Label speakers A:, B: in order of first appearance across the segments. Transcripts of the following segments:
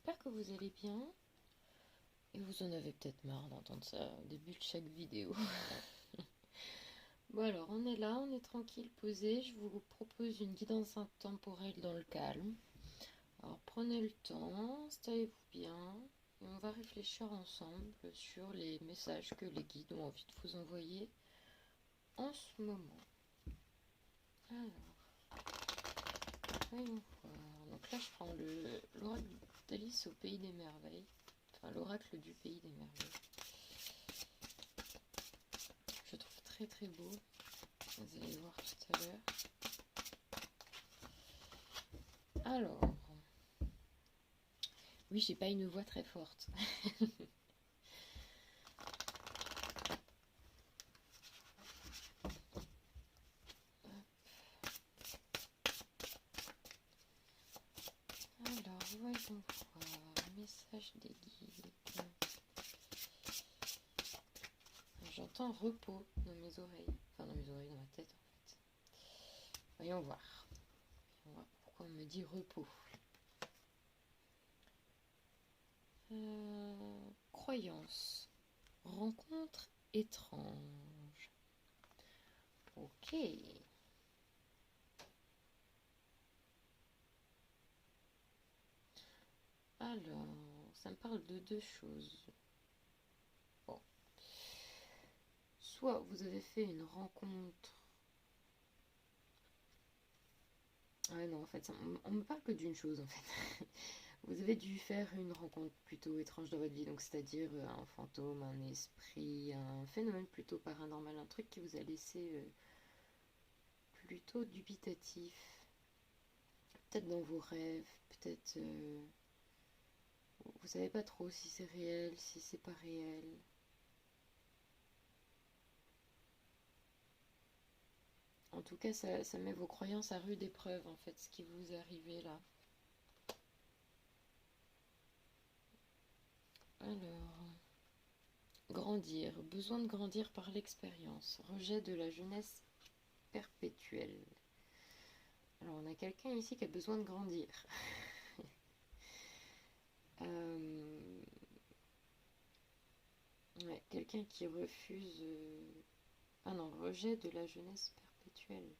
A: j'espère que vous allez bien. Et vous en avez peut-être marre d'entendre ça au début de chaque vidéo. Bon alors, on est là, on est tranquille, posé. Je vous propose une guidance intemporelle dans le calme. Alors prenez le temps, installez-vous bien. Et on va réfléchir ensemble sur les messages que les guides ont envie de vous envoyer en ce moment. Alors, voyons voir. Donc là, je prends l'oracle d'Alice au Pays des Merveilles. Enfin, l'oracle du Pays des Merveilles. Je trouve très très beau. Vous allez voir tout à l'heure. Alors, oui, j'ai pas une voix très forte. Alors, voyons voir. Message des guides. J'entends repos dans mes oreilles. Enfin, dans mes oreilles, dans ma tête en fait. Voyons voir. Voyons voir pourquoi on me dit repos. Croyance. Rencontre étrange. Ok. Alors, ça me parle de deux choses. Bon. Soit vous avez fait une rencontre. Ah non, en fait, on me parle que d'une chose en fait. Vous avez dû faire une rencontre plutôt étrange dans votre vie, donc c'est-à-dire un fantôme, un esprit, un phénomène plutôt paranormal, un truc qui vous a laissé plutôt dubitatif. Peut-être dans vos rêves, peut-être vous savez pas trop si c'est réel, si c'est pas réel. En tout cas, ça met vos croyances à rude épreuve en fait, ce qui vous est arrivé là. Alors, grandir, besoin de grandir par l'expérience, rejet de la jeunesse perpétuelle. Alors, on a quelqu'un ici qui a besoin de grandir. Ouais, quelqu'un qui refuse. Ah non, rejet de la jeunesse perpétuelle.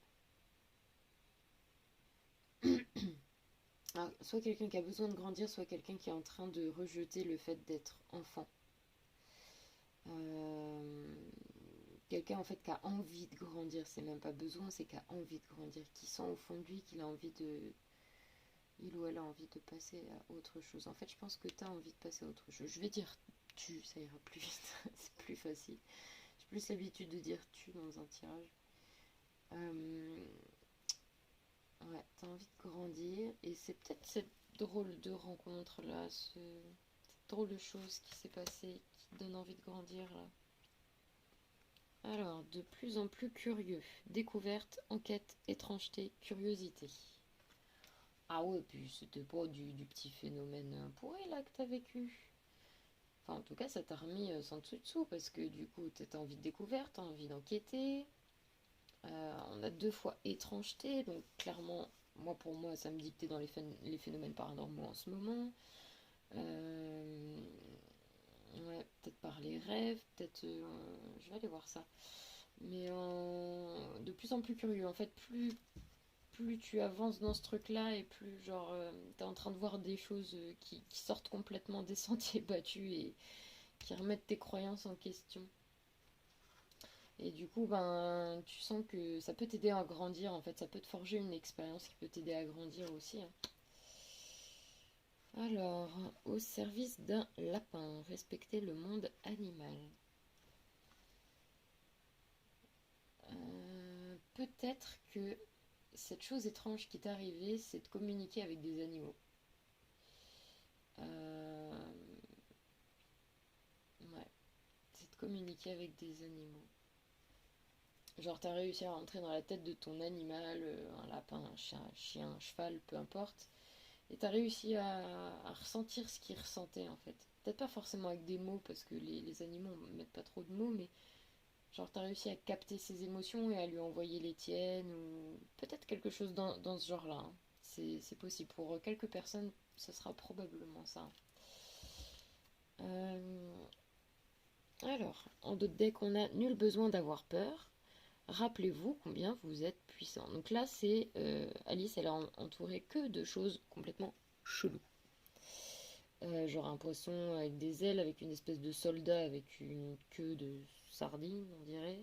A: Alors, soit quelqu'un qui a besoin de grandir, soit quelqu'un qui est en train de rejeter le fait d'être enfant. Euh, Quelqu'un en fait qui a envie de grandir, c'est même pas besoin, c'est qui a envie de grandir, qui sent au fond de lui qu'il a envie de. Il ou elle a envie de passer à autre chose. En fait, je pense que tu as envie de passer à autre chose. Je vais dire tu, ça ira plus vite, c'est plus facile. J'ai plus l'habitude de dire tu dans un tirage. Euh, ouais, t'as envie de grandir et c'est peut-être cette drôle de rencontre là, cette drôle de chose qui s'est passée qui te donne envie de grandir là. Alors, de plus en plus curieux. Découverte, enquête, étrangeté, curiosité. Ah ouais, puis c'était pas du petit phénomène pourri là que t'as vécu. Enfin, en tout cas, ça t'a remis sans dessus dessous parce que du coup, t'as envie de découverte, t'as envie d'enquêter. On a deux fois étrangeté, donc clairement, moi pour moi, ça me dit que t'es dans les phénomènes paranormaux en ce moment. Euh, ouais, peut-être par les rêves, peut-être. Je vais aller voir ça. Mais de plus en plus curieux. En fait, plus tu avances dans ce truc-là et plus genre t'es en train de voir des choses qui sortent complètement des sentiers battus et qui remettent tes croyances en question. Et du coup, ben, tu sens que ça peut t'aider à grandir, en fait, ça peut te forger une expérience qui peut t'aider à grandir aussi, hein. Alors, au service d'un lapin, respecter le monde animal. Peut-être que cette chose étrange qui t'est arrivée, c'est de communiquer avec des animaux. Euh, ouais, c'est de communiquer avec des animaux. Genre, t'as réussi à rentrer dans la tête de ton animal, un lapin, un chien, un chien, un cheval, peu importe. Et t'as réussi à ressentir ce qu'il ressentait en fait. Peut-être pas forcément avec des mots, parce que les animaux ne mettent pas trop de mots, mais genre t'as réussi à capter ses émotions et à lui envoyer les tiennes, ou peut-être quelque chose dans ce genre-là, hein. c'est possible. Pour quelques personnes, ce sera probablement ça. Alors, en d'autres decks, on a nul besoin d'avoir peur. Rappelez-vous combien vous êtes puissant. Donc là, c'est Alice, elle a entouré que de choses complètement cheloues. Genre un poisson avec des ailes, avec une espèce de soldat avec une queue de sardine, on dirait,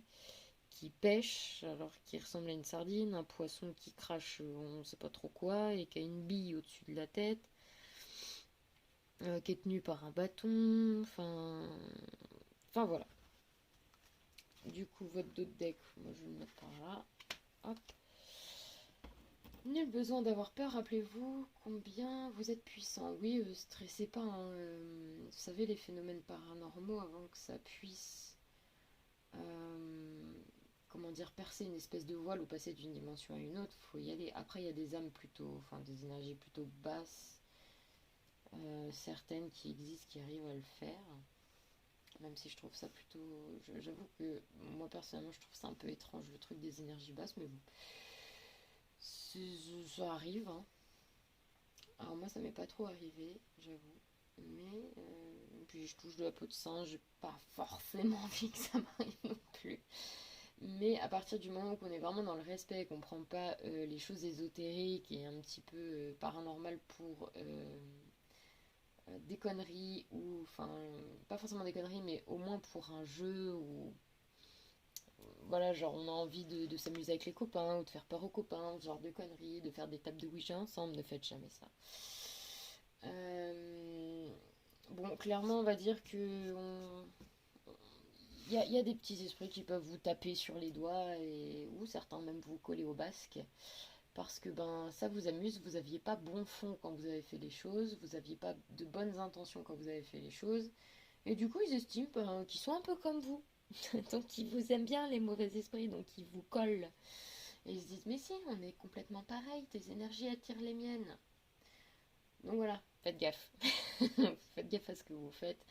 A: qui pêche, alors qui ressemble à une sardine, un poisson qui crache on ne sait pas trop quoi, et qui a une bille au-dessus de la tête, qui est tenu par un bâton, enfin voilà. Du coup, votre dos de deck, moi je vais le mettre par là. Hop. Nul besoin d'avoir peur, rappelez-vous combien vous êtes puissant. Oui, stressez pas, hein, vous savez, les phénomènes paranormaux, avant que ça puisse, comment dire, percer une espèce de voile ou passer d'une dimension à une autre, faut y aller. Après, il y a des âmes plutôt, enfin des énergies plutôt basses, certaines qui existent, qui arrivent à le faire. Même si je trouve ça plutôt... J'avoue que moi personnellement je trouve ça un peu étrange le truc des énergies basses, mais bon. Ça arrive, hein. Alors moi ça m'est pas trop arrivé, j'avoue. Mais puis je touche de la peau de singe, j'ai pas forcément envie que ça m'arrive non plus. Mais à partir du moment qu'on est vraiment dans le respect, qu'on prend pas les choses ésotériques et un petit peu paranormales pour des conneries, ou enfin pas forcément des conneries, mais au moins pour un jeu, ou voilà, genre on a envie de s'amuser avec les copains ou de faire peur aux copains, ce genre de conneries, de faire des tables de Ouija ensemble, ne faites jamais ça. Bon, clairement, on va dire que il y a des petits esprits qui peuvent vous taper sur les doigts, ou certains même vous coller au basque, parce que ben ça vous amuse, vous aviez pas bon fond quand vous avez fait les choses, vous aviez pas de bonnes intentions quand vous avez fait les choses, et du coup ils estiment ben, qu'ils sont un peu comme vous. Donc ils vous aiment bien les mauvais esprits, donc ils vous collent. Et ils se disent mais si, on est complètement pareil, tes énergies attirent les miennes. Donc voilà, faites gaffe. Faites gaffe à ce que vous faites.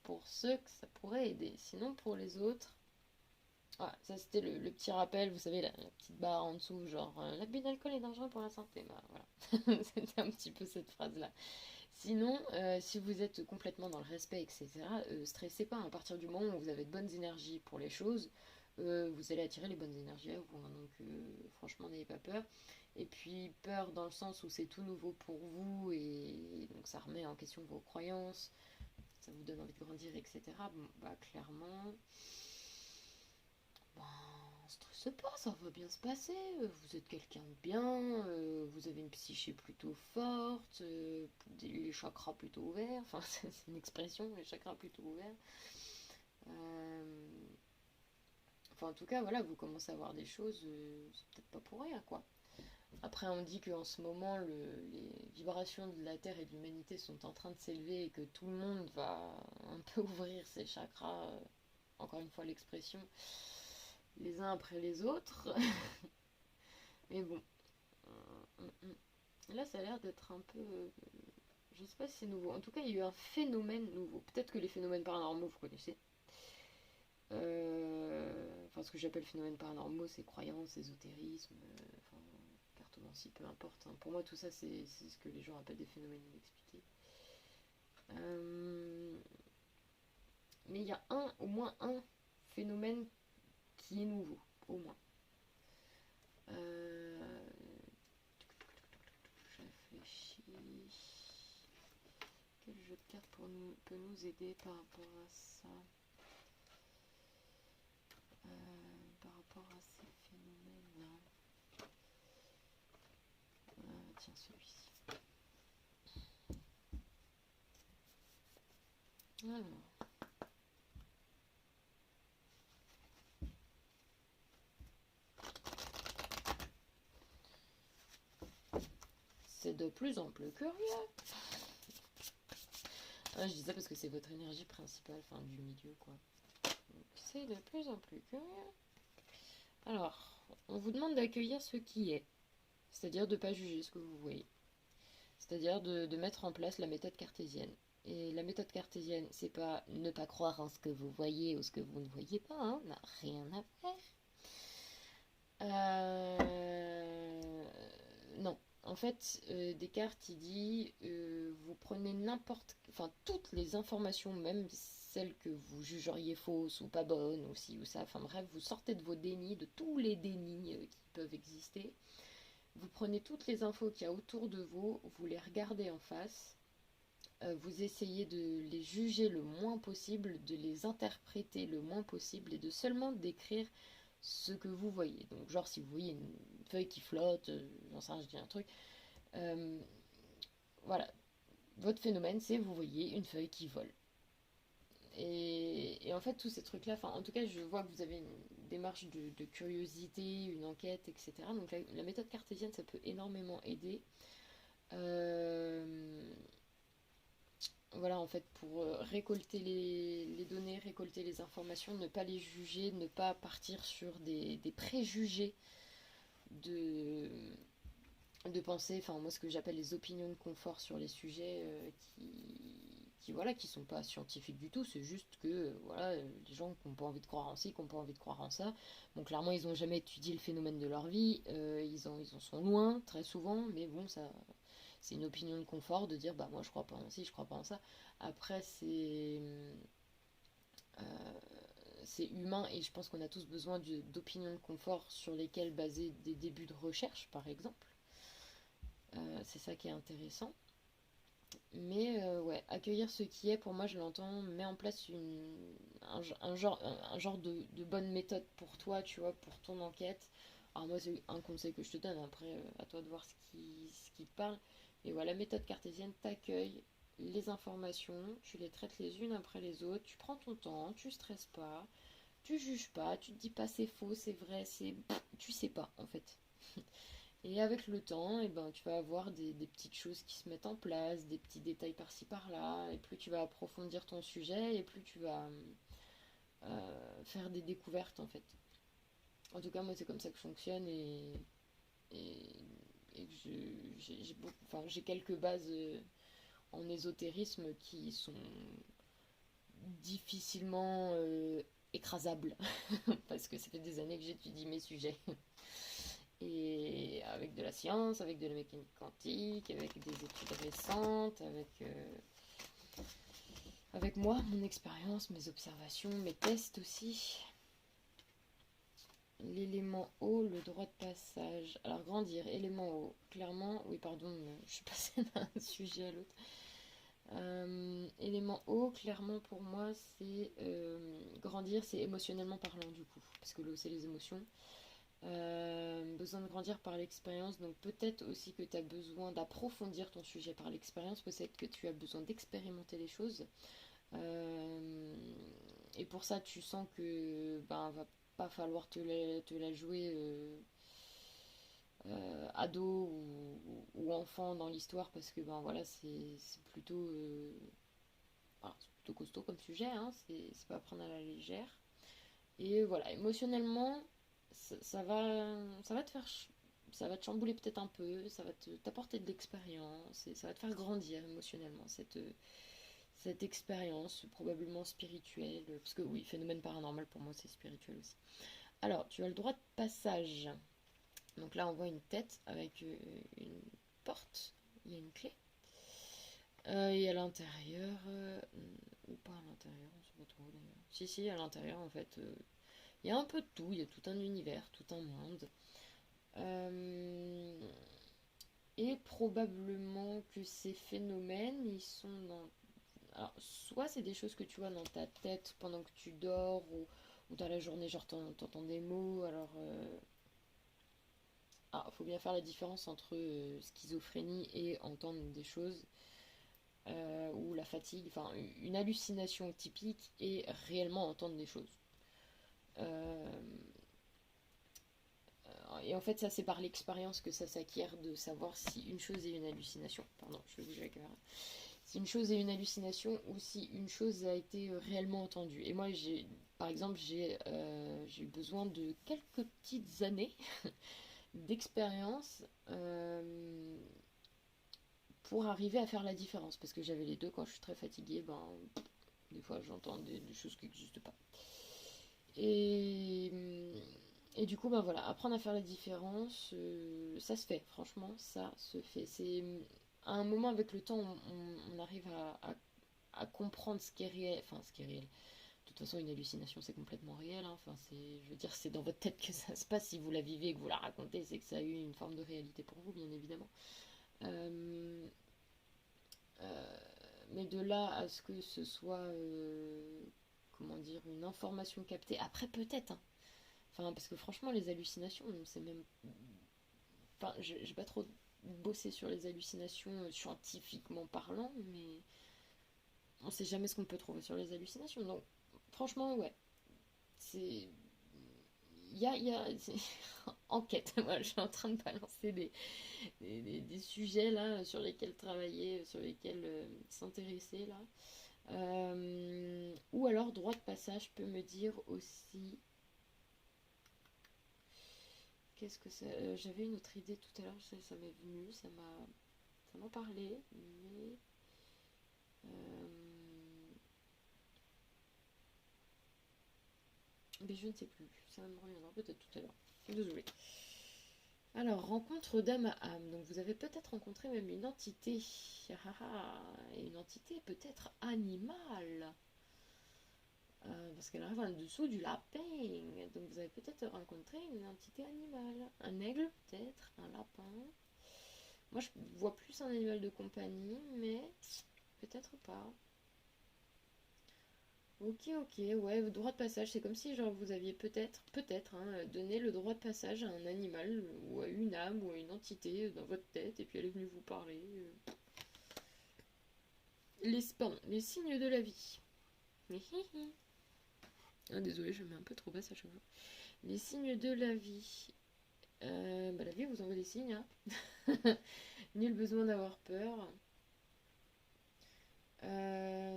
A: Pour ceux que ça pourrait aider. Sinon pour les autres, voilà, ça c'était le petit rappel, vous savez, la petite barre en dessous, genre l'abus d'alcool est dangereux pour la santé. Bah, voilà, c'était un petit peu cette phrase-là. Sinon, si vous êtes complètement dans le respect, etc., stressez pas. À partir du moment où vous avez de bonnes énergies pour les choses, vous allez attirer les bonnes énergies à vous, hein. Donc, franchement, n'ayez pas peur. Et puis, peur dans le sens où c'est tout nouveau pour vous, et donc ça remet en question vos croyances, ça vous donne envie de grandir, etc. Bon, bah, clairement, bah, stressez pas, ça va bien se passer. Vous êtes quelqu'un de bien, vous avez une psyché plutôt forte, les chakras plutôt ouverts. Enfin, c'est une expression, les chakras plutôt ouverts. Euh, Enfin, en tout cas, voilà, vous commencez à voir des choses, c'est peut-être pas pour rien, quoi. Après, on dit qu'en ce moment, les vibrations de la Terre et de l'humanité sont en train de s'élever, et que tout le monde va un peu ouvrir ses chakras, encore une fois l'expression, les uns après les autres. Mais bon, là ça a l'air d'être un peu... je sais pas si c'est nouveau. En tout cas, il y a eu un phénomène nouveau. Peut-être que les phénomènes paranormaux, vous connaissez. Enfin, ce que j'appelle phénomènes paranormaux, c'est croyances, ésotérisme, enfin, cartomancie, peu importe, hein. Pour moi, tout ça, c'est ce que les gens appellent des phénomènes inexpliqués. Mais il y a au moins un phénomène qui est nouveau, au moins. Je réfléchis. Quel jeu de cartes peut nous aider par rapport à ça, par rapport à ces phénomènes-là? Tiens, celui-ci. Alors. C'est de plus en plus curieux. Ah, je dis ça parce que c'est votre énergie principale, enfin du milieu, quoi. C'est de plus en plus curieux. Alors, on vous demande d'accueillir ce qui est, c'est-à-dire de ne pas juger ce que vous voyez, c'est-à-dire de mettre en place la méthode cartésienne. Et la méthode cartésienne, c'est pas ne pas croire en ce que vous voyez ou ce que vous ne voyez pas, hein, n'a rien à faire. Non, En fait, Descartes, il dit, vous prenez enfin toutes les informations, même celles que vous jugeriez fausses ou pas bonnes, ou ci ou ça, enfin bref, vous sortez de vos dénis, de tous les dénis qui peuvent exister. Vous prenez toutes les infos qu'il y a autour de vous, vous les regardez en face, vous essayez de les juger le moins possible, de les interpréter le moins possible et de seulement décrire ce que vous voyez. Donc, genre, si vous voyez une feuille qui flotte, j'en sais rien, je dis un truc, euh, voilà. Votre phénomène, c'est vous voyez une feuille qui vole. Et en fait, tous ces trucs-là, enfin, en tout cas, je vois que vous avez une démarche de curiosité, une enquête, etc. Donc, la méthode cartésienne, ça peut énormément aider. Euh, voilà, en fait, pour récolter les données, récolter les informations, ne pas les juger, ne pas partir sur des préjugés de, de pensée, enfin moi ce que j'appelle les opinions de confort sur les sujets voilà, qui sont pas scientifiques du tout, c'est juste que voilà, les gens qui n'ont pas envie de croire en ci, qui n'ont pas envie de croire en ça, bon clairement ils n'ont jamais étudié le phénomène de leur vie, ils en sont loin très souvent, mais bon ça c'est une opinion de confort de dire bah moi je crois pas en ci, je crois pas en ça. Après euh, c'est humain et je pense qu'on a tous besoin d'opinions de confort sur lesquelles baser des débuts de recherche par exemple. C'est ça qui est intéressant. Mais ouais, accueillir ce qui est, pour moi, je l'entends, met en place un genre de bonne méthode pour toi, tu vois, pour ton enquête. Alors moi, c'est un conseil que je te donne, après, à toi de voir ce qui te parle. Et voilà, la méthode cartésienne t'accueille les informations, tu les traites les unes après les autres, tu prends ton temps, tu stresses pas, tu juges pas, tu te dis pas c'est faux, c'est vrai, c'est... Tu sais pas, en fait. Et avec le temps, eh ben, tu vas avoir des petites choses qui se mettent en place, des petits détails par-ci par-là, et plus tu vas approfondir ton sujet, et plus tu vas faire des découvertes en fait. En tout cas, moi c'est comme ça que je fonctionne et, et que j'ai quelques bases en ésotérisme qui sont difficilement écrasables, parce que ça fait des années que j'étudie mes sujets. Et avec de la science, avec de la mécanique quantique, avec des études récentes, avec moi, mon expérience, mes observations, mes tests aussi. L'élément eau, le droit de passage. Alors grandir, élément eau. Clairement, oui pardon, je suis passée d'un sujet à l'autre. Élément eau, clairement pour moi, c'est grandir, c'est émotionnellement parlant du coup. Parce que l'eau, c'est les émotions. Besoin de grandir par l'expérience, donc peut-être aussi que tu as besoin d'approfondir ton sujet par l'expérience, peut-être que tu as besoin d'expérimenter les choses. Euh, et pour ça, tu sens que ben va pas falloir te la jouer ado ou enfant dans l'histoire parce que ben voilà c'est plutôt voilà, c'est plutôt costaud comme sujet, hein, c'est pas à prendre à la légère. Et voilà, émotionnellement, ça va te faire, ça va te chambouler peut-être un peu, ça va t'apporter de l'expérience et ça va te faire grandir émotionnellement cette expérience probablement spirituelle, parce que oui, phénomène paranormal pour moi c'est spirituel aussi. Alors, tu as le droit de passage. Donc là, on voit une tête avec une porte, il y a une clé. Et à l'intérieur, ou pas à l'intérieur, on sait pas trop d'ailleurs. Si, si, à l'intérieur en fait, il y a un peu de tout, il y a tout un univers, tout un monde. Euh, et probablement que ces phénomènes, ils sont dans... Alors, soit c'est des choses que tu vois dans ta tête pendant que tu dors, ou dans la journée, genre t'entends des mots, alors... Ah, faut bien faire la différence entre schizophrénie et entendre des choses, ou la fatigue, enfin une hallucination typique et réellement entendre des choses. Euh, et en fait, ça, c'est par l'expérience que ça s'acquiert de savoir si une chose est une hallucination. Pardon, je vais bouger la caméra. Si une chose est une hallucination ou si une chose a été réellement entendue. Et moi, par exemple, j'ai eu besoin de quelques petites années d'expérience pour arriver à faire la différence. Parce que j'avais les deux, quand je suis très fatiguée, ben, des fois j'entends des choses qui n'existent pas. Et, et du coup, ben voilà, apprendre à faire la différence, ça se fait, franchement, ça se fait. C'est à un moment avec le temps, on arrive à comprendre ce qui est réel, enfin ce qui est réel. De toute façon, une hallucination, c'est complètement réel, hein. Enfin, c'est, je veux dire, c'est dans votre tête que ça se passe. Si vous la vivez et que vous la racontez, c'est que ça a eu une forme de réalité pour vous, bien évidemment. Euh, euh, mais de là à ce que ce soit, comment dire, une information captée. Après, peut-être, hein. Enfin, parce que franchement, les hallucinations, c'est même. Enfin, j'ai pas trop bossé sur les hallucinations scientifiquement parlant, mais on sait jamais ce qu'on peut trouver sur les hallucinations. Donc, franchement, ouais. C'est. C'est enquête. Voilà, je suis en train de balancer des sujets là sur lesquels travailler, sur lesquels s'intéresser là. Ou alors, droit de passage peut me dire aussi. Qu'est-ce que ça. J'avais une autre idée tout à l'heure, ça m'est venu, ça m'a parlé, euh, mais je ne sais plus. Ça me reviendra peut-être tout à l'heure. Désolée. Alors, rencontre d'âme à âme. Donc, vous avez peut-être rencontré même une entité. Et une entité peut-être animale. Parce qu'elle arrive en dessous du lapin. Donc, vous avez peut-être rencontré une entité animale. Un aigle, peut-être. Un lapin. Moi, je vois plus un animal de compagnie, mais peut-être pas. Ok, ok, ouais, droit de passage, c'est comme si genre vous aviez peut-être, hein, donné le droit de passage à un animal ou à une âme ou à une entité dans votre tête et puis elle est venue vous parler. Pardon, les signes de la vie. Ah, désolé, je mets un peu trop basse à chaque fois. Les signes de la vie. La vie vous envoie des signes, hein. Nul besoin d'avoir peur.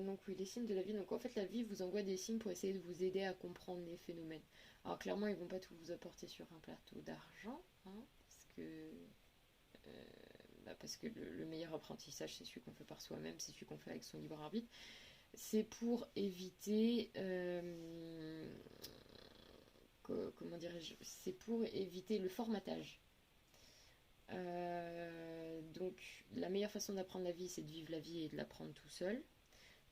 A: Donc oui, les signes de la vie. Donc en fait, la vie vous envoie des signes pour essayer de vous aider à comprendre les phénomènes. Alors clairement, ils vont pas tout vous apporter sur un plateau d'argent, hein, parce que le meilleur apprentissage, c'est celui qu'on fait par soi-même, c'est celui qu'on fait avec son libre arbitre. C'est pour éviter, comment dirais-je, c'est pour éviter le formatage. Donc la meilleure façon d'apprendre la vie, c'est de vivre la vie et de l'apprendre tout seul.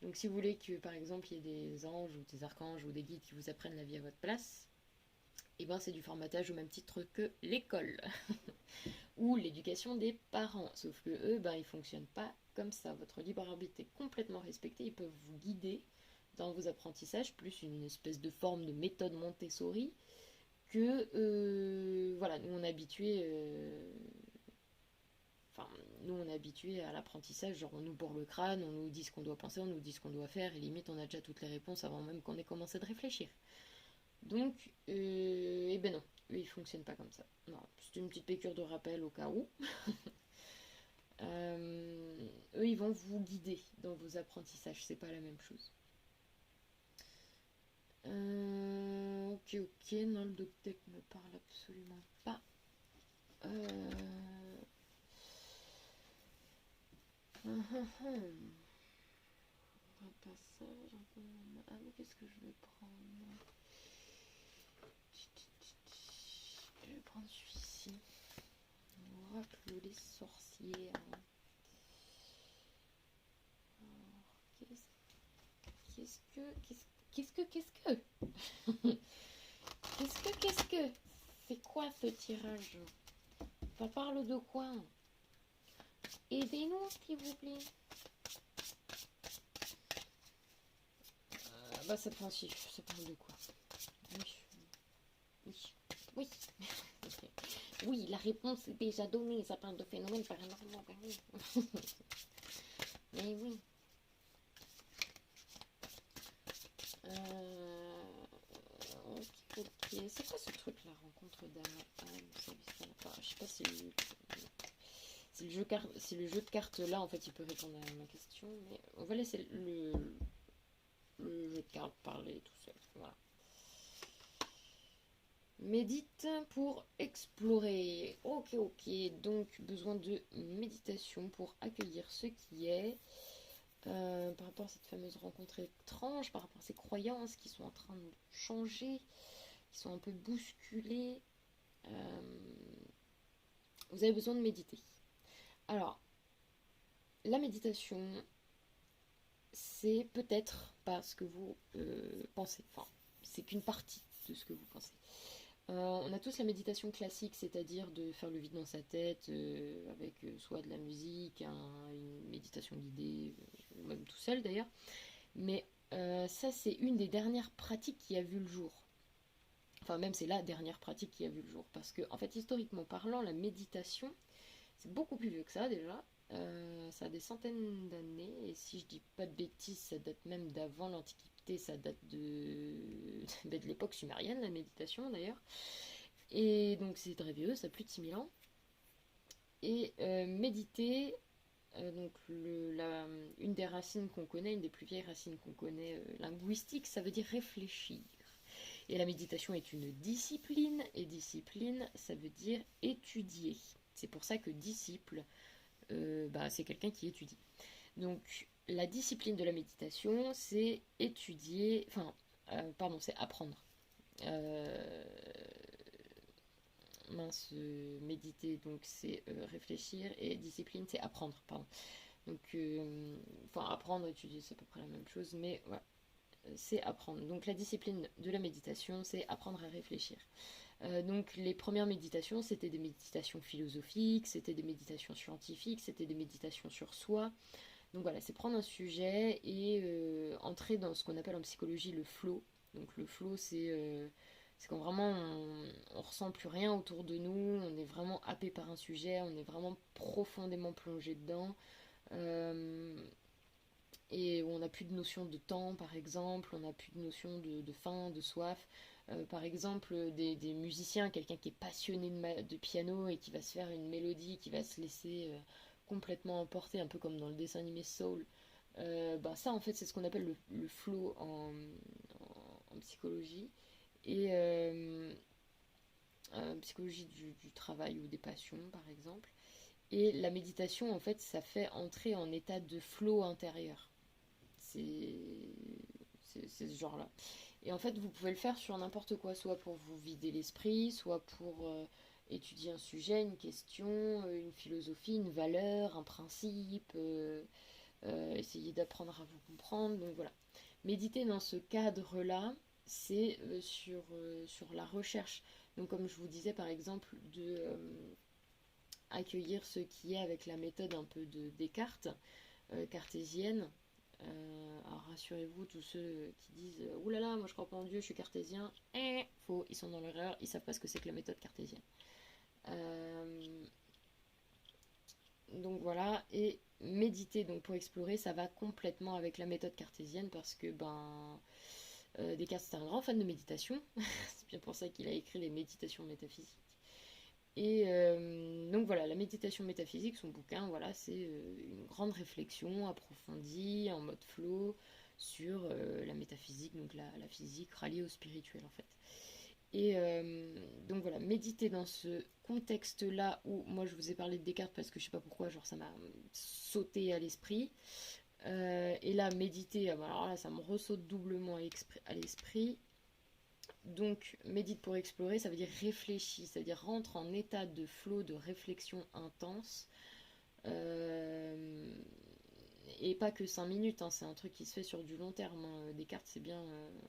A: Donc si vous voulez que par exemple il y ait des anges ou des archanges ou des guides qui vous apprennent la vie à votre place, et ben c'est du formatage au même titre que l'école ou l'éducation des parents. Sauf que eux, ben ils fonctionnent pas comme ça. Votre libre arbitre est complètement respecté. Ils peuvent vous guider dans vos apprentissages, plus une espèce de forme de méthode Montessori que voilà, nous on est habitués. Enfin, nous on est habitués à l'apprentissage, genre on nous bourre le crâne, on nous dit ce qu'on doit penser, on nous dit ce qu'on doit faire, et limite on a déjà toutes les réponses avant même qu'on ait commencé de réfléchir. Donc, eh ben non, eux ils fonctionnent pas comme ça. Non, c'est une petite piqûre de rappel au cas où. Eux ils vont vous guider dans vos apprentissages, c'est pas la même chose. Ok, ok, non, le doctec me parle absolument pas. Un passage, ah mais qu'est-ce que je vais prendre? Je vais prendre celui-ci. Oracle des sorcières. Qu'est-ce que. Qu'est-ce que. Qu'est-ce que. C'est quoi ce tirage? Ça parle de quoi? Aidez-nous, s'il vous plaît. Ça parle de quoi? Oui. Oui, la réponse est déjà donnée. Ça parle de phénomènes paranormaux. Mais oui. Ok. C'est quoi ce truc, la rencontre d'âme? Je sais pas si le jeu de cartes là, en fait, il peut répondre à ma question. Mais on va laisser le jeu de cartes parler tout seul. Voilà. Médite pour explorer. Ok, ok. Donc, besoin de méditation pour accueillir ce qui est. Par rapport à cette fameuse rencontre étrange, par rapport à ces croyances qui sont en train de changer, qui sont un peu bousculées. vous avez besoin de méditer. Alors, la méditation, c'est peut-être pas ce que vous pensez. Enfin, c'est qu'une partie de ce que vous pensez. On a tous la méditation classique, c'est-à-dire de faire le vide dans sa tête avec soit de la musique, une méditation guidée, ou même tout seul d'ailleurs. Mais ça, c'est une des dernières pratiques qui a vu le jour. Enfin, même c'est la dernière pratique qui a vu le jour. Parce que, en fait, historiquement parlant, la méditation, c'est beaucoup plus vieux que ça déjà. Ça a des centaines d'années. Et si je dis pas de bêtises, ça date même d'avant l'Antiquité. Ça date de l'époque sumérienne, la méditation d'ailleurs. Et donc c'est très vieux, ça a plus de 6000 ans. Et méditer, donc une des racines qu'on connaît, une des plus vieilles racines qu'on connaît linguistiques, ça veut dire réfléchir. Et la méditation est une discipline, et discipline, ça veut dire étudier. C'est pour ça que disciple, c'est quelqu'un qui étudie. Donc la discipline de la méditation, c'est étudier, c'est apprendre. Euh, méditer, donc c'est réfléchir, et discipline, c'est apprendre, pardon. Donc, apprendre, étudier, c'est à peu près la même chose, mais voilà, c'est apprendre. Donc la discipline de la méditation, c'est apprendre à réfléchir. Donc les premières méditations, c'était des méditations philosophiques, c'était des méditations scientifiques, c'était des méditations sur soi. Donc voilà, c'est prendre un sujet et entrer dans ce qu'on appelle en psychologie le flow. Donc le flow, c'est quand vraiment on ressent plus rien autour de nous, on est vraiment happé par un sujet, on est vraiment profondément plongé dedans. Euh, et on n'a plus de notion de temps, par exemple, on n'a plus de notion de faim, de soif. Par exemple, des musiciens, quelqu'un qui est passionné de piano et qui va se faire une mélodie, qui va se laisser complètement emporter, un peu comme dans le dessin animé Soul. Ça, en fait, c'est ce qu'on appelle le flow en psychologie. Et psychologie du travail ou des passions, par exemple. Et la méditation, en fait, ça fait entrer en état de flow intérieur. C'est ce genre-là. Et en fait, vous pouvez le faire sur n'importe quoi, soit pour vous vider l'esprit, soit pour étudier un sujet, une question, une philosophie, une valeur, un principe, essayer d'apprendre à vous comprendre. Donc voilà. Méditer dans ce cadre-là, c'est sur la recherche. Donc comme je vous disais par exemple, de accueillir ce qui est avec la méthode un peu de Descartes, cartésienne. Alors rassurez-vous, tous ceux qui disent ouh là là, moi je crois pas en Dieu, je suis cartésien, faux, ils sont dans l'erreur, ils savent pas ce que c'est que la méthode cartésienne. Euh, donc voilà, et méditer donc pour explorer, ça va complètement avec la méthode cartésienne parce que Descartes c'était un grand fan de méditation, c'est bien pour ça qu'il a écrit les méditations métaphysiques. Et donc voilà, la méditation métaphysique, son bouquin, voilà, c'est une grande réflexion approfondie, en mode flow, sur la métaphysique, donc la physique ralliée au spirituel en fait. Et donc voilà, méditer dans ce contexte-là où moi je vous ai parlé de Descartes parce que je sais pas pourquoi, genre ça m'a sauté à l'esprit. Et là, méditer, alors là ça me ressaute doublement à l'esprit. Donc, médite pour explorer, ça veut dire réfléchir, c'est-à-dire rentre en état de flow, de réflexion intense. Euh, et pas que 5 minutes, hein, c'est un truc qui se fait sur du long terme. Hein. Descartes, c'est bien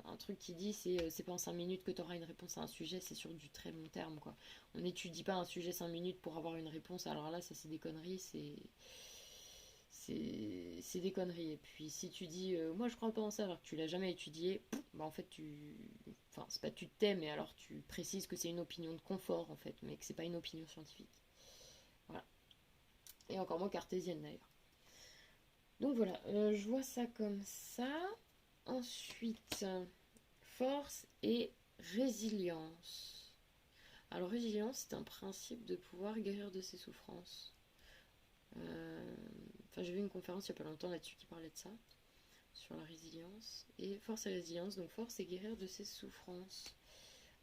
A: un truc qui dit c'est pas en 5 minutes que tu auras une réponse à un sujet, c'est sur du très long terme. Quoi. On n'étudie pas un sujet 5 minutes pour avoir une réponse, alors là, ça c'est des conneries, c'est des conneries. Et puis si tu dis moi je crois pas en ça alors que tu l'as jamais étudié, en fait enfin c'est pas tu te tais mais alors tu précises que c'est une opinion de confort en fait, mais que c'est pas une opinion scientifique. Voilà. Et encore moins cartésienne d'ailleurs. Donc voilà, je vois ça comme ça. Ensuite, force et résilience. Alors résilience, c'est un principe de pouvoir guérir de ses souffrances. J'ai vu une conférence il n'y a pas longtemps là-dessus qui parlait de ça, sur la résilience. Et force et résilience, donc force et guérir de ses souffrances.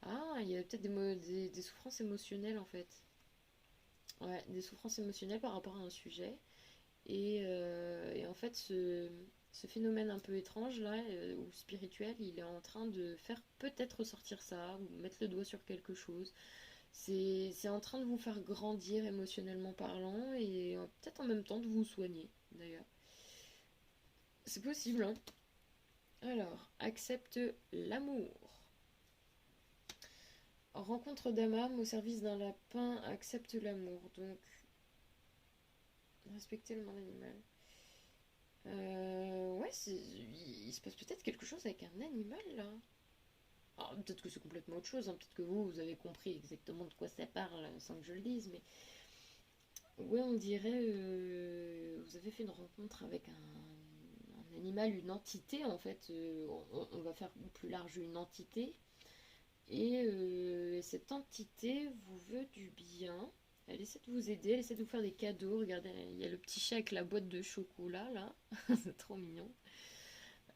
A: Ah, il y a peut-être des souffrances émotionnelles en fait. Ouais, des souffrances émotionnelles par rapport à un sujet. Et en fait, ce phénomène un peu étrange là, ou spirituel, il est en train de faire peut-être ressortir ça, ou mettre le doigt sur quelque chose. C'est en train de vous faire grandir émotionnellement parlant et peut-être en même temps de vous soigner d'ailleurs. C'est possible, hein. Alors, accepte l'amour. Rencontre d'âme à âme au service d'un lapin, accepte l'amour. Donc, respecter le monde animal. Ouais, il se passe peut-être quelque chose avec un animal là. Alors, peut-être que c'est complètement autre chose, hein. Peut-être que vous avez compris exactement de quoi ça parle sans que je le dise, mais ouais, on dirait vous avez fait une rencontre avec un animal, une entité en fait. On va faire plus large, une entité. Et cette entité vous veut du bien. Elle essaie de vous aider, elle essaie de vous faire des cadeaux. Regardez, il y a le petit chat avec la boîte de chocolat là. C'est trop mignon.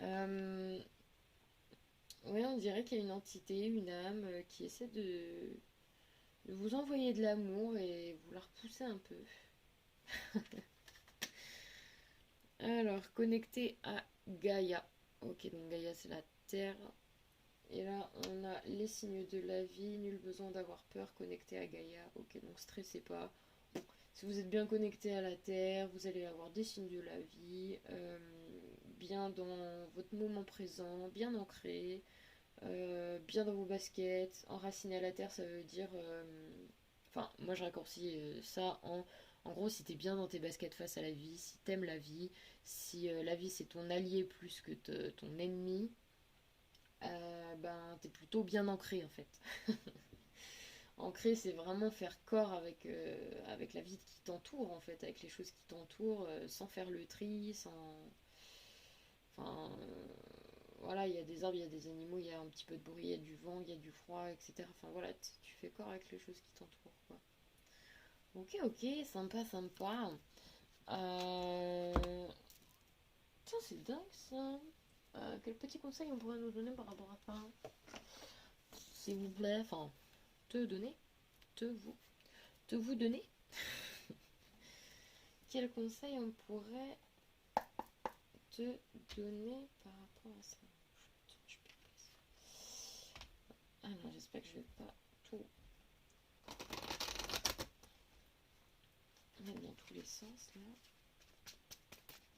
A: Euh, ouais, on dirait qu'il y a une entité, une âme qui essaie de vous envoyer de l'amour et vous la repousser un peu. Alors, connecté à Gaïa. Ok, donc Gaïa c'est la Terre. Et là, on a les signes de la vie, nul besoin d'avoir peur, connecté à Gaïa. Ok, donc stressez pas. Bon, si vous êtes bien connecté à la Terre, vous allez avoir des signes de la vie, bien dans votre moment présent, bien ancré, bien dans vos baskets. Enraciné à la Terre, ça veut dire... Enfin, moi je raccourcis ça en gros, si t'es bien dans tes baskets face à la vie, si t'aimes la vie, si la vie c'est ton allié plus que ton ennemi, ben t'es plutôt bien ancré en fait. Ancré, c'est vraiment faire corps avec la vie qui t'entoure en fait, avec les choses qui t'entourent, sans faire le tri, sans. Enfin, voilà, il y a des arbres, il y a des animaux, il y a un petit peu de bruit, il y a du vent, il y a du froid, etc. Enfin voilà, tu fais corps avec les choses qui t'entourent, quoi. Ok, ok, sympa, sympa. Euh... Tiens, c'est dingue ça. Quel petit conseil on pourrait nous donner par rapport à ça? S'il vous plaît, enfin, te donner, te vous donner. Quel conseil on pourrait te donner par rapport à ça? Ah non, j'espère que je vais pas tout mettre dans tous les sens là.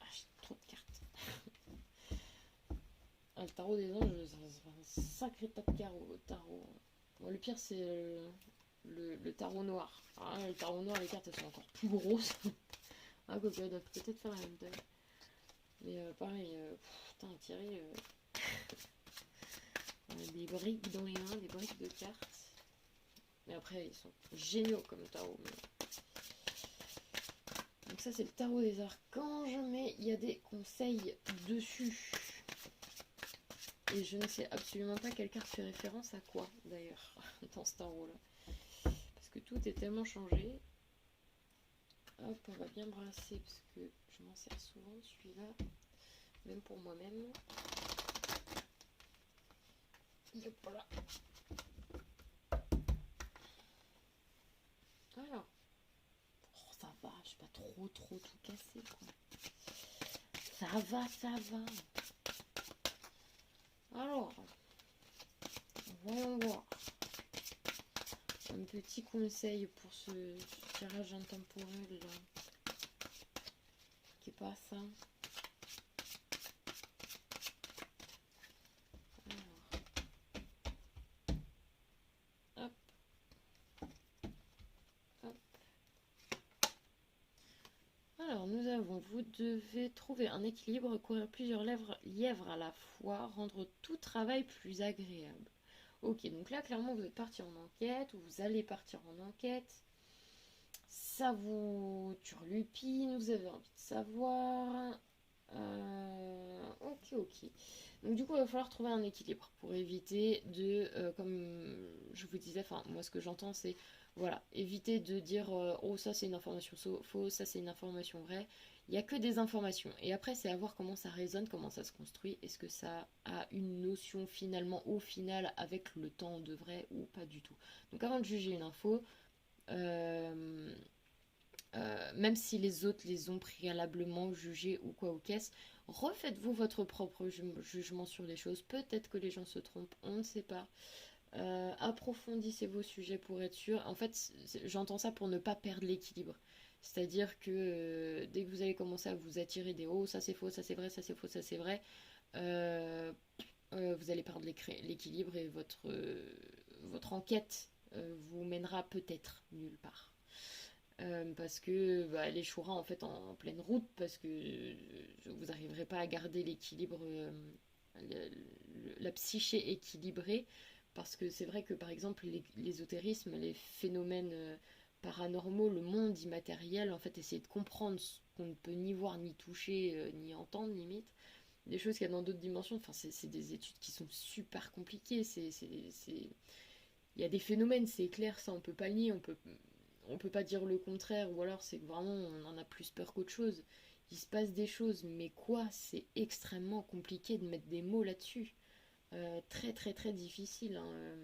A: Ah, j'ai trop de cartes. Ah, le tarot des anges, c'est un sacré tas de tarot. Bon, le pire, c'est le tarot noir. Ah, le tarot noir, les cartes elles sont encore plus grosses. Ah, quoi, elles doivent peut-être faire la même taille. Mais pareil, putain, Thierry, des briques dans les mains, des briques de cartes. Mais après, ils sont géniaux comme tarot. Mais... Donc ça, c'est le tarot des archanges, mais il y a des conseils dessus. Et je ne sais absolument pas quelle carte fait référence à quoi, d'ailleurs, dans ce tarot-là. Parce que tout est tellement changé. Hop, on va bien brasser, parce que je m'en sers souvent, celui-là. Même pour moi-même. Hop là. Alors. Oh, ça va, je vais pas trop tout casser, quoi. Ça va, ça va. Alors, voyons voir. Un petit conseil pour ce tirage intemporel là, qui est pas ça. Alors, hop, hop. Alors, nous avons, vous devez trouver un équilibre, courir plusieurs lièvres à la fois, rendre tout travail plus agréable. Ok, donc là, clairement, vous êtes parti en enquête, ou vous allez partir en enquête. Ça vous turlupine, vous avez envie de savoir. Ok, ok. Donc du coup, il va falloir trouver un équilibre pour éviter de, comme je vous disais, enfin moi ce que j'entends c'est, voilà, éviter de dire, oh ça c'est une information fausse, ça c'est une information vraie. Il n'y a que des informations. Et après c'est à voir comment ça résonne, comment ça se construit. Est-ce que ça a une notion finalement au final avec le temps de vrai ou pas du tout. Donc avant de juger une info, euh, même si les autres les ont préalablement jugés ou quoi ou qu'est-ce, refaites-vous votre propre jugement sur les choses. Peut-être que les gens se trompent, on ne sait pas. Approfondissez vos sujets pour être sûr. En fait, j'entends ça pour ne pas perdre l'équilibre. C'est-à-dire que dès que vous allez commencer à vous attirer des oh, ça c'est faux, ça c'est vrai, ça c'est faux, ça c'est vrai, euh, vous allez perdre l'équilibre et votre enquête vous mènera peut-être nulle part. Parce que bah, elle échouera en fait en pleine route parce que vous n'arriverez pas à garder l'équilibre, la psyché équilibrée. Parce que c'est vrai que par exemple l'ésotérisme, les phénomènes paranormaux, le monde immatériel, en fait essayer de comprendre ce qu'on ne peut ni voir, ni toucher, ni entendre limite, des choses qu'il y a dans d'autres dimensions, enfin c'est des études qui sont super compliquées, il y a des phénomènes, c'est clair, ça on peut pas le nier, on peut pas dire le contraire, ou alors c'est que vraiment on en a plus peur qu'autre chose. Il se passe des choses, mais quoi, c'est extrêmement compliqué de mettre des mots là-dessus. Très très très difficile, hein.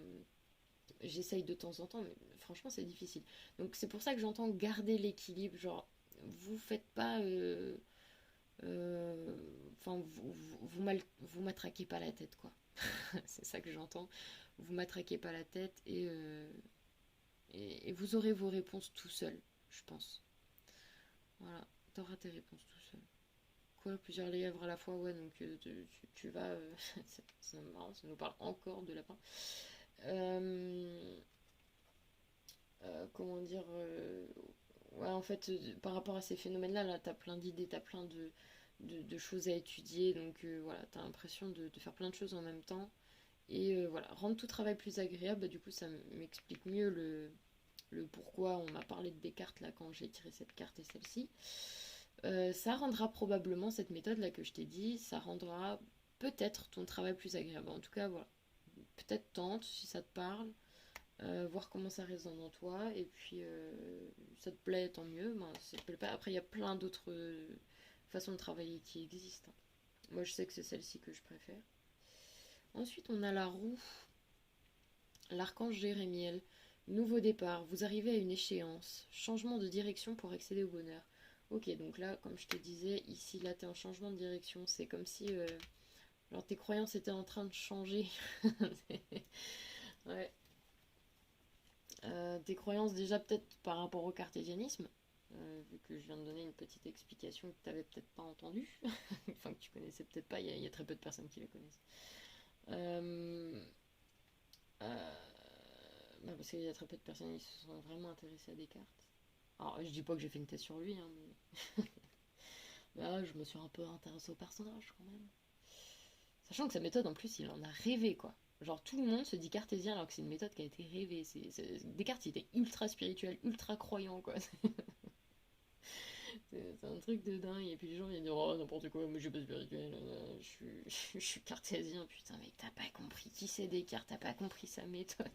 A: J'essaye de temps en temps, mais franchement c'est difficile. Donc c'est pour ça que j'entends garder l'équilibre, genre vous faites pas... Enfin, vous matraquez pas la tête, quoi. C'est ça que j'entends. Vous matraquez pas la tête et vous aurez vos réponses tout seul, je pense. Voilà, t'auras tes réponses tout seul. Courir plusieurs lièvres à la fois, ouais, donc tu vas. C'est marrant, ça nous parle encore de lapin. Euh, comment dire ouais, en fait, par rapport à ces phénomènes-là, là, t'as plein d'idées, t'as plein de choses à étudier, donc voilà, t'as l'impression de faire plein de choses en même temps. Et voilà, rendre tout travail plus agréable, bah, du coup, ça m'explique mieux le pourquoi on m'a parlé de Descartes là quand j'ai tiré cette carte et celle-ci. Ça rendra probablement cette méthode là que je t'ai dit, ça rendra peut-être ton travail plus agréable. En tout cas, voilà. Peut-être tente si ça te parle, voir comment ça résonne en toi, et puis ça te plaît, tant mieux. Ben, si ça te plaît pas, après il y a plein d'autres façons de travailler qui existent. Moi je sais que c'est celle-ci que je préfère. Ensuite on a la roue, l'archange Jérémiel. Nouveau départ, vous arrivez à une échéance, changement de direction pour accéder au bonheur. Ok, donc là, comme je te disais, ici, là, t'es en changement de direction. C'est comme si alors, tes croyances étaient en train de changer. Ouais. Tes croyances déjà peut-être par rapport au cartésianisme, vu que je viens de donner une petite explication que tu n'avais peut-être pas entendue, enfin que tu connaissais peut-être pas, il y a très peu de personnes qui le connaissent. Euh, euh, bah parce qu'il y a très peu de personnes qui se sont vraiment intéressées à Descartes. Alors je dis pas que j'ai fait une thèse sur lui, hein, mais là, je me suis un peu intéressée au personnage quand même. Sachant que sa méthode en plus il en a rêvé quoi. Genre tout le monde se dit cartésien alors que c'est une méthode qui a été rêvée. Descartes il était ultra spirituel, ultra croyant quoi. C'est un truc de dingue. Et puis les gens viennent dire oh n'importe quoi, moi je suis pas spirituel, je suis cartésien. Putain mec t'as pas compris qui c'est Descartes, t'as pas compris sa méthode.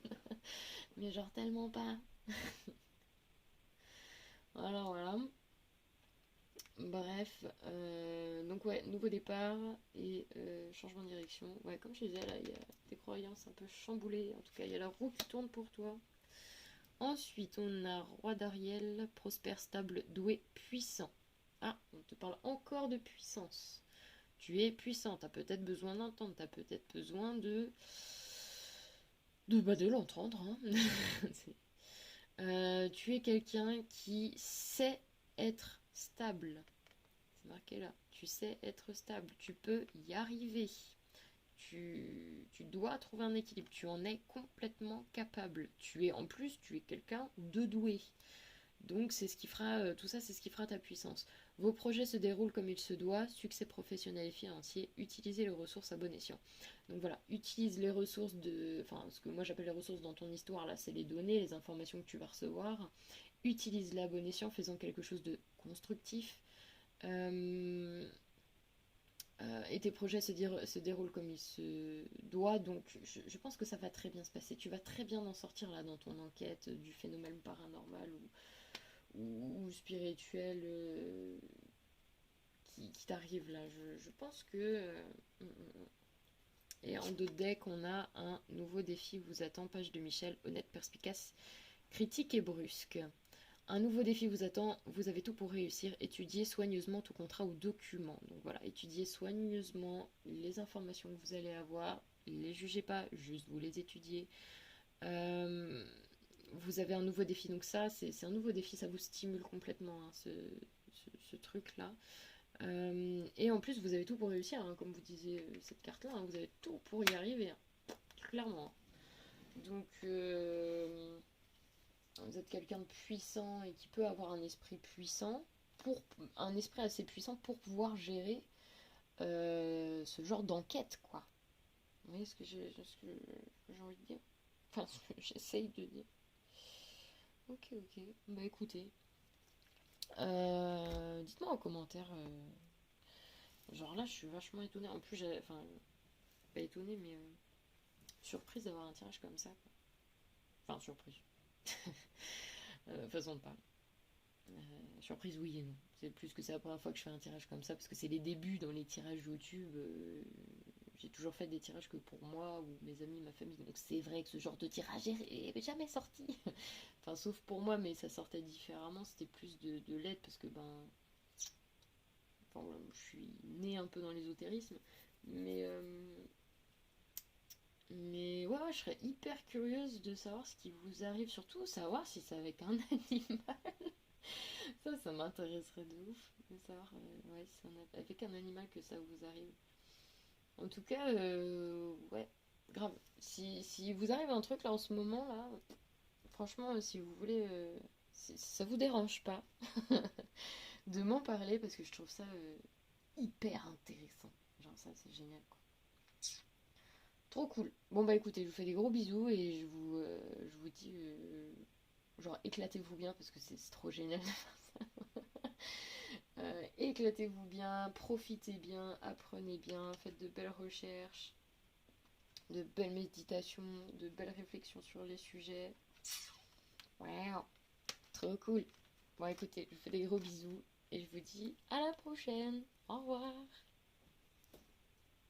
A: Mais genre tellement pas. Voilà voilà. Bref, donc ouais, nouveau départ et changement de direction. Ouais, comme je disais, là, il y a des croyances un peu chamboulées. En tout cas, il y a la roue qui tourne pour toi. Ensuite, on a Roi d'Ariel, prospère, stable, doué, puissant. Ah, on te parle encore de puissance. Tu es puissant, t'as peut-être besoin d'entendre, t'as peut-être besoin de l'entendre. Hein. Tu es quelqu'un qui sait être stable. C'est marqué là. Tu sais être stable. Tu peux y arriver. Tu dois trouver un équilibre. Tu en es complètement capable. Tu es quelqu'un de doué. Donc c'est ce qui fera tout ça, c'est ce qui fera ta puissance. Vos projets se déroulent comme il se doit, succès professionnel et financier, utilisez les ressources à bon escient. Donc voilà, utilise les ressources enfin ce que moi j'appelle les ressources dans ton histoire là, c'est les données, les informations que tu vas recevoir. Utilise-les à bon escient, faisant quelque chose de constructif. Euh, et tes projets se déroulent comme il se doit, donc je pense que ça va très bien se passer. Tu vas très bien en sortir là dans ton enquête du phénomène paranormal ou spirituel qui t'arrive là. Je pense que... Et en deux decks, on a un nouveau défi vous attend, page de Michel, honnête, perspicace, critique et brusque. Un nouveau défi vous attend, vous avez tout pour réussir, étudiez soigneusement tout contrat ou document. Donc voilà, étudiez soigneusement les informations que vous allez avoir, les jugez pas, juste vous les étudiez. Euh, Vous avez un nouveau défi, donc ça, c'est un nouveau défi, ça vous stimule complètement, hein, ce truc-là. Et en plus, vous avez tout pour réussir, hein, comme vous disiez, cette carte-là, hein, vous avez tout pour y arriver, hein, clairement. Donc, vous êtes quelqu'un de puissant et qui peut avoir un esprit puissant, pour un esprit assez puissant pour pouvoir gérer ce genre d'enquête, quoi. Vous voyez ce que j'ai envie de dire? Enfin, ce que j'essaye de dire. Ok, ok. Bah écoutez, dites-moi en commentaire. Genre là, je suis vachement étonnée. En plus, enfin, pas étonnée, mais surprise d'avoir un tirage comme ça, quoi. Enfin, surprise. Façon de parler. Surprise, oui et non. C'est plus que c'est la première fois que je fais un tirage comme ça, parce que c'est les débuts dans les tirages YouTube. J'ai toujours fait des tirages que pour moi ou mes amis, ma famille. Donc c'est vrai que ce genre de tirage est jamais sorti. Enfin, sauf pour moi, mais ça sortait différemment. C'était plus de l'aide, parce que ben. Enfin, voilà, je suis née un peu dans l'ésotérisme. Mais. Mais ouais, ouais, je serais hyper curieuse de savoir ce qui vous arrive, surtout savoir si c'est avec un animal. Ça m'intéresserait de ouf de savoir ouais, si c'est avec un animal que ça vous arrive. En tout cas, ouais, grave. Si vous arrive un truc là en ce moment, là, franchement, si vous voulez, si ça vous dérange pas de m'en parler parce que je trouve ça hyper intéressant. Genre, ça, c'est génial, quoi. Trop cool. Bon, bah écoutez, je vous fais des gros bisous et je vous dis, genre, éclatez-vous bien parce que c'est trop génial de faire ça. Éclatez-vous bien, profitez bien, apprenez bien, faites de belles recherches, de belles méditations, de belles réflexions sur les sujets. Wow, trop cool. Bon écoutez, je vous fais des gros bisous et je vous dis à la prochaine. Au revoir.